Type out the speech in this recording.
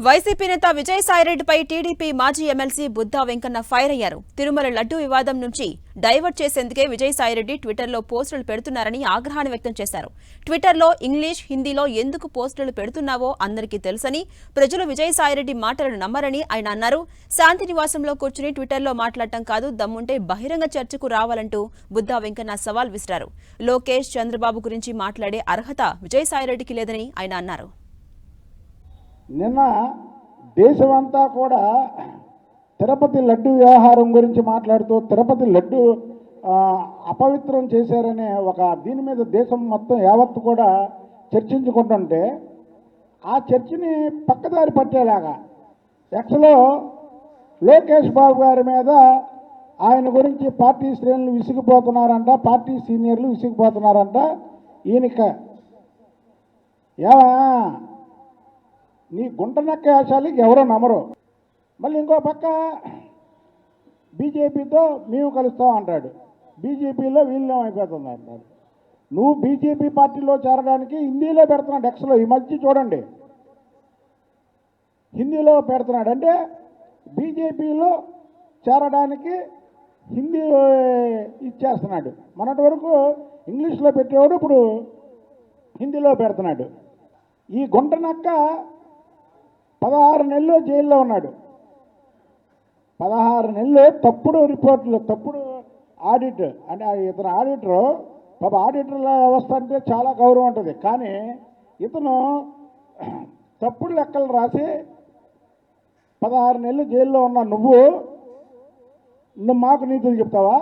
YCP నేత విజయసాయిరెడ్డిపై TDP మాజీ MLC Buddha Venkanna fire అయ్యారు. తిరుమల లడ్డూ వివాదం నుంచి డైవర్ట్ చేసేందుకే విజయసాయిరెడ్డి ట్విట్టర్లో పోస్టులు పెడుతున్నారని ఆగ్రహాన్ని వ్యక్తం చేశారు. ట్విట్టర్లో ఇంగ్లీష్, హిందీలో ఎందుకు పోస్టులు పెడుతున్నావో అందరికీ తెలుసని, ప్రజలు విజయసాయిరెడ్డి మాటలను నమ్మరని ఆయన అన్నారు. శాంతి నివాసంలో కూర్చుని ట్విట్టర్లో మాట్లాడటం కాదు, దమ్ముంటే బహిరంగ చర్చకు రావాలంటూ బుద్దా వెంకన్న సవాల్ విసిరారు. లోకేష్, చంద్రబాబు గురించి మాట్లాడే అర్హత విజయసాయిరెడ్డికి లేదని ఆయన అన్నారు. నిన్న దేశమంతా కూడా తిరుపతి లడ్డు వ్యవహారం గురించి మాట్లాడుతూ తిరుపతి లడ్డు అపవిత్రం చేశారనే ఒక దీని మీద దేశం మొత్తం యావత్తు కూడా చర్చించుకుంటుంటే ఆ చర్చని పక్కదారి పట్టేలాగా ఎక్స్లో లోకేష్ బాబు గారి మీద ఆయన గురించి పార్టీ శ్రేణులు విసిగిపోతున్నారంట, పార్టీ సీనియర్లు విసిగిపోతున్నారంట. ఈయనక నీ గుంట నక్క వేషాలకి ఎవరో నమ్మరు. మళ్ళీ ఇంకో పక్క బీజేపీతో మేము కలుస్తాం అంటాడు, బీజేపీలో వీళ్ళం అయిపోతుంది అంటాడు. నువ్వు బీజేపీ పార్టీలో చేరడానికి హిందీలో పెడుతున్నాడు. ఎక్స్లో ఈ మధ్య చూడండి, హిందీలో పెడుతున్నాడు. అంటే బీజేపీలో చేరడానికి హిందీ ఇచ్చేస్తున్నాడు. మొన్నటి వరకు ఇంగ్లీష్లో పెట్టేవాడు, ఇప్పుడు హిందీలో పెడుతున్నాడు. ఈ గుంట నక్క 16 నెలలు జైల్లో ఉన్నాడు. 16 నెలలు తప్పుడు రిపోర్టులు, తప్పుడు ఆడిట్. అంటే ఇతను ఆడిటరు, పాప ఆడిటర్ల వ్యవస్థ అంటే చాలా గౌరవం ఉంటుంది. కానీ ఇతను తప్పుడు లెక్కలు రాసి 16 నెలలు జైల్లో ఉన్న నువ్వు మాకు నీతులు చెప్తావా?